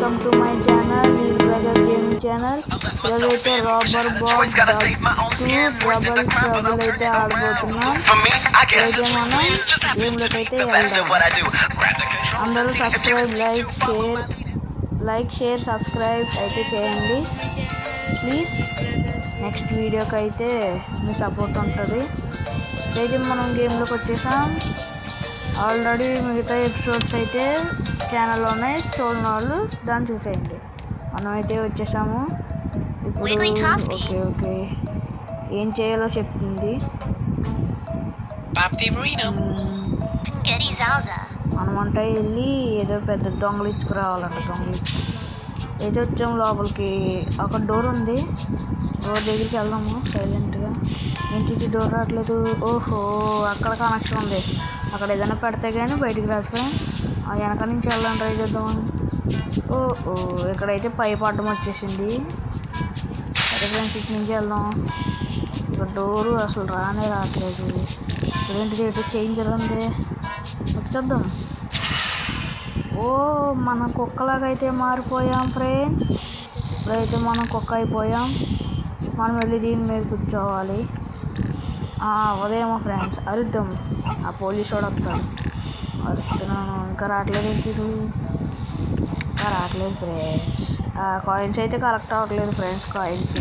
Welcome to my channel లీల్ brother gaming channel. ఈరోజైతే robber Bob trouble అయితే ఆడబోతున్నాం. అయితే మనం గేమ్లోకి అయితే వెళ్దాం. అందరూ లైక్ షేర్ సబ్స్క్రైబ్ అయితే చేయండి ప్లీజ్. నెక్స్ట్ వీడియోకి అయితే మీ సపోర్ట్ ఉంటుంది. అయితే మనం గేమ్లోకి వచ్చేసాం. ఆల్రెడీ మిగతా ఎపిసోడ్స్ అయితే ఛానల్లో ఉన్నాయి, చూడని వాళ్ళు దాన్ని చూసేయండి. మనం అయితే వచ్చేసాము. ఇప్పుడు ఓకే ఏం చేయాలో చెప్తుంది. మనమంట వెళ్ళి ఏదో పెద్ద దొంగలు ఇచ్చుకురావాలంట. అయితే వచ్చాము లోపలికి. అక్కడ డోర్ ఉంది, డోర్ దగ్గరికి వెళ్దాము సైలెంట్గా. ఏంటి డోర్ రావట్లేదు? ఓహో, అక్కడ కనెక్షన్ ఉంది. అక్కడ ఏదైనా పెడితే కానీ బయటికి రాకపోయి వెనక నుంచి వెళ్ళాలని ట్రై చేద్దామని. ఓ ఇక్కడైతే పైప్ అడ్డం వచ్చేసింది. సరే ఫ్రెండ్స్, ఇటు నుంచి వెళ్దాం. ఇక్కడ డోరు అసలు రావట్లేదు. ఇదేంటిది ఏదో చేంజర్ ఉంది, వచ్చేద్దాం. ఓ, మనం కుక్కలాగా అయితే మారిపోయాం ఫ్రెండ్స్. ఇప్పుడైతే మనం కుక్క అయిపోయాం. మనం వెళ్ళి దీని మీద కూర్చోవాలి. ఉదయమో ఫ్రెండ్స్, అరుద్దాం. ఆ పోలీసు వాడు వస్తాడు. అరుస్తున్నాను, ఇంకా రావట్లేదు. ఇంకా రావట్లేదు ఫ్రెండ్స్. కాయిన్స్ అయితే కలెక్ట్ అవ్వట్లేదు ఫ్రెండ్స్. కాయిన్స్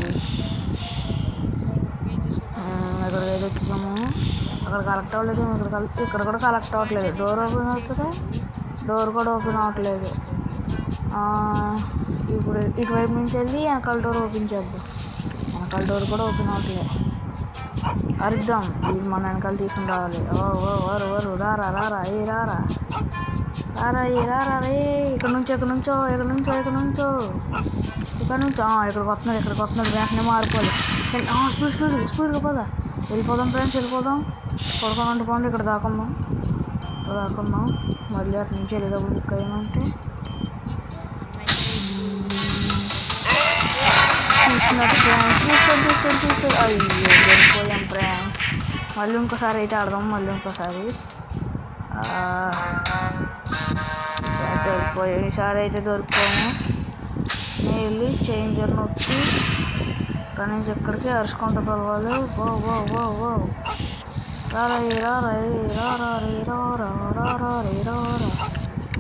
ఇక్కడ ఏదో వచ్చాము, అక్కడ కలెక్ట్ అవ్వలేదు. ఇక్కడ కూడా కలెక్ట్ అవ్వట్లేదు. డోర్ ఓపెన్ అవుతుంది, డోర్ కూడా ఓపెన్ అవ్వట్లేదు. ఇప్పుడు ఇటువైపు నుంచి వెళ్ళి వెనకాల డోర్ ఓపెన్ చేద్దాం. వెనకాల డోర్ కూడా ఓపెన్ అవ్వట్లేదు. అరుద్దాం, ఇది మన వెనకాల తీసుకుని రావాలి. ఓరు రారా రే. ఇక్కడ నుంచో ఇక్కడికి వస్తున్నాడు. వెంటనే మారిపోవాలి. స్పీడ్గా పోదా. వెళ్ళిపోదాం ఫ్రెండ్స్, వెళ్ళిపోదాం. పడుకోమంటే పోండి. ఇక్కడ దాకుందాం. మళ్ళీ అటు నుంచి వెళ్ళేటప్పుడు బుక్ అయ్యామంటే చూసినట్టు చూస్తాడు. అయ్యో, వెళ్ళిపోయాం ఫ్రెండ్స్. మళ్ళీ ఇంకోసారి అయితే ఆడదాం. ఈసారి అయితే దొరికిపోయాము. నేను వెళ్ళి చేంజర్ నొక్కి ఇక్కడ నుంచి ఎక్కడికి అరుచుకుంటూ పిలవాలి.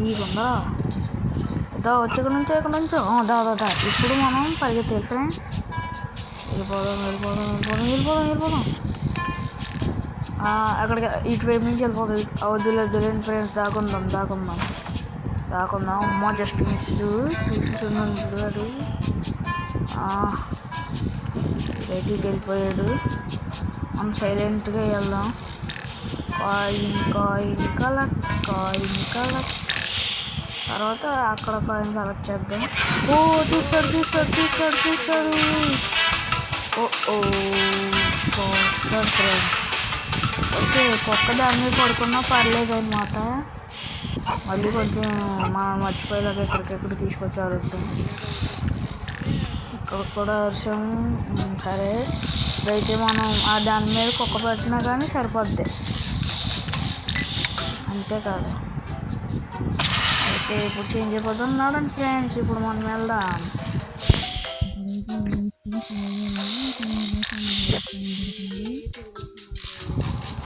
నీకుందా వచ్చి ఇక్కడ నుంచో దా. ఇప్పుడు మనం పరిగెత్తాలి ఫ్రెండ్స్. వెళ్ళిపోదాం. అక్కడికి ఇటువైపు నుంచి వెళ్ళిపోతుంది. వద్దులేండి ఫ్రెండ్స్, దాకుందాం. అమ్మ జస్ట్ మిస్ చూస్తున్నాడు. బయటికి వెళ్ళిపోయాడు. మనం సైలెంట్గా వెళ్దాం. Coin collect. తర్వాత అక్కడ కాయిన్ కలెక్ట్ చేద్దాం. చూస్తాడు. ఫ్రెండ్స్, ఓకే, కుక్క దాని మీద పడుకున్నా పర్లేదు అనమాట. మళ్ళీ కొంచెం మనం మర్చిపోయేలాగా ఎక్కడికెక్కడ తీసుకొచ్చి అడుగుతాం. ఇక్కడ కూడా వర్షం. సరే, ఇదైతే మనం దాని మీద కుక్క పెట్టినా కానీ సరిపోద్ది, అంతే కాదు. అయితే ఇప్పుడు చేంజ్ అయిపోతున్నాడు ఫ్రెండ్స్. ఇప్పుడు మనం వెళ్దాం.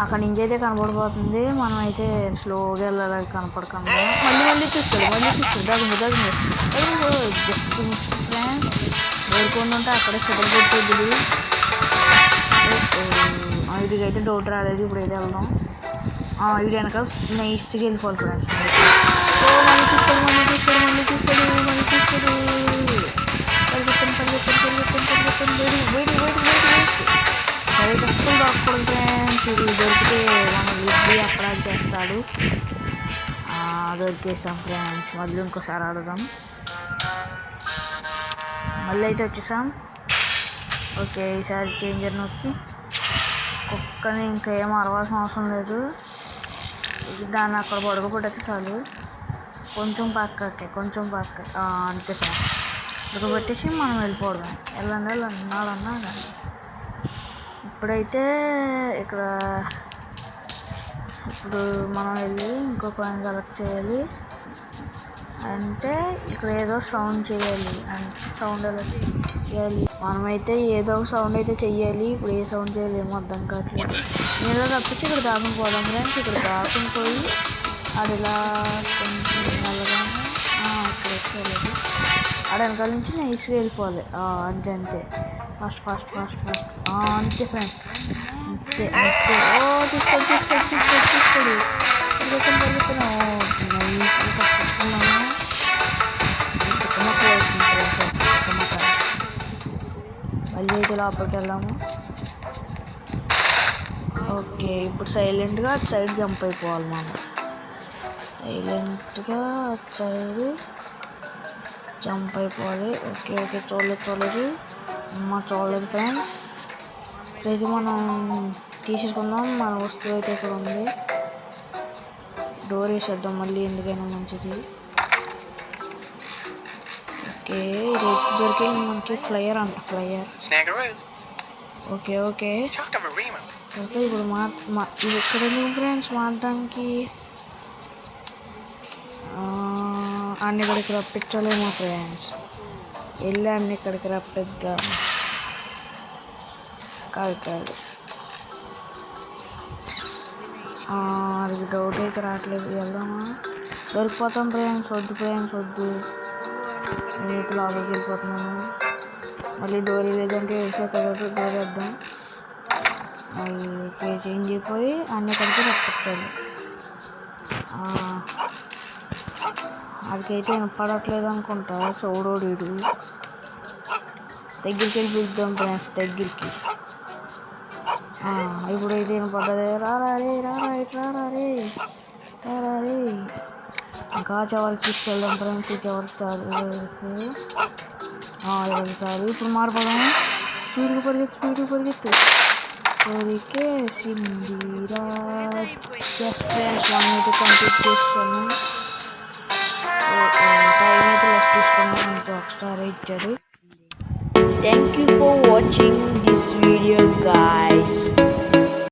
అక్కడి నుంచి అయితే కనపడిపోతుంది. మనం అయితే స్లోగా వెళ్ళాలి, కనపడకుండా. మళ్ళీ చూస్తాడు. దగ్గర జస్ట్ మిస్ ఫ్రెండ్స్. వేరుకుంటుంటే అక్కడే షుగర్ కొట్టేది. వీడికి అయితే డౌట్ రాలేదు. ఇప్పుడు అయితే వెళ్దాం. వీడి వెనక నైస్గా వెళ్ళిపోవాలి ఫ్రెండ్స్. మళ్ళీ చూస్తాడు. అయితే అస్సలు దొరకకూడదు ఫ్రెండ్స్. ఇది దొరికితే మనం ఇడ్లీ అక్కడ చేస్తాడు. దొరికేసాం ఫ్రెండ్స్. మళ్ళీ ఇంకోసారి ఆడదాం. మళ్ళీ అయితే వచ్చేసాం. ఓకే, ఈసారి చేంజర్ నొక్కి కుక్కని ఇంకా ఏం అరవాల్సిన అవసరం లేదు. దాన్ని అక్కడ పడుకోబెట్టేస్తే చాలు. కొంచెం పక్కకి అంతే సార్. పడుకోబెట్టేసి మనం వెళ్ళిపోవడమే. వెళ్ళండి నాడన్నా. ఇప్పుడైతే ఇప్పుడు మనం వెళ్ళి ఇంకో కాయిన్ కలెక్ట్ చేయాలి. అంటే ఇక్కడ ఏదో సౌండ్ చేయాలి. అంటే సౌండ్ ఎలా చేయాలి? మనమైతే ఏదో ఒక సౌండ్ అయితే చెయ్యాలి. ఇప్పుడు ఏ సౌండ్ చేయాలేమో అర్థం కావట్లేదు. నేను తప్పించి ఇక్కడ దాకుని పోదాం ఫ్రెండ్స్. ఇక్కడ దాకుని పోయి అది ఇలా కొంచెం మెల్లగా ఇక్కడ వచ్చేయాలి. ఆడ వెనకాల నుంచి నైస్గా వెళ్ళిపోవాలి. అంతే అంతే. ఫాస్ట్ ఫాస్ట్ ఫాస్ట్ ఫాస్ట్ అంతే ఫ్రెండ్స్. అంతే అంతే. తీస్తాడు తీస్తాడు తీస్తాడు తీస్తాడు. మళ్ళీ అయితే లోపలికి వెళ్ళాము. ఓకే ఇప్పుడు సైలెంట్గా అటు సైడ్ జంప్ అయిపోవాలి మనం. సైలెంట్గా అటు సైడ్ జంప్ అయిపోవాలి. ఓకే ఓకే చూడలేదు చూడలేదు ఫ్రెండ్స్. ఇప్పుడైతే మనం తీసేసుకుందాం. మన వస్తువు అయితే ఇక్కడ ఉంది. డోర్ వేసేద్దాం మళ్ళీ, ఎందుకైనా మంచిది. ఓకే ఇది దొరికింది మనకి. ఫ్లయర్ అంట, ఫ్లయర్. ఓకే ఓకే అయితే ఇప్పుడు ఇది ఎక్కడ ఫ్రెండ్స్ మారడానికి అన్ని ఇక్కడికి రప్పించలేమో ఫ్రెండ్స్. వెళ్ళి అన్ని ఇక్కడికి రప్పిద్దాం. కాదు అది డౌట్ అయితే రావట్లేదు. వెళ్దామా? దొరికిపోతాం ఫ్రెండ్స్. వద్దు నేనైతే లోపలికి వెళ్ళిపోతున్నాను. మళ్ళీ డోర్ లేదంటే వెళ్ళిపోతాడు. డోర్ వేద్దాం. మళ్ళీ చేంజ్ అయిపోయి అన్ని కలిపి రప్పించాలి. అదికైతే వినపడట్లేదు అనుకుంటా. చౌడోడు దగ్గరికి వెళ్ళి పిలుద్దాం ఫ్రెండ్స్. దగ్గరికి ఇప్పుడు అయితే వినపడ్డది. రారా ఇంకా చివరికి తీసుకెళ్దాం ఫ్రెండ్స్. చివరికి సారి ఇప్పుడు మారిపోదాం. స్పీడ్గా పరిగెత్తు సింధీరా. జస్ట్ ఫ్రెండ్స్ 1 అయితే కంప్లీట్ చేస్తాను. టైం అయితే రెస్ట్ తీసుకున్నాను. ఇంకా ఒక స్టార్ ఇచ్చాడు. Thank you for watching this video guys.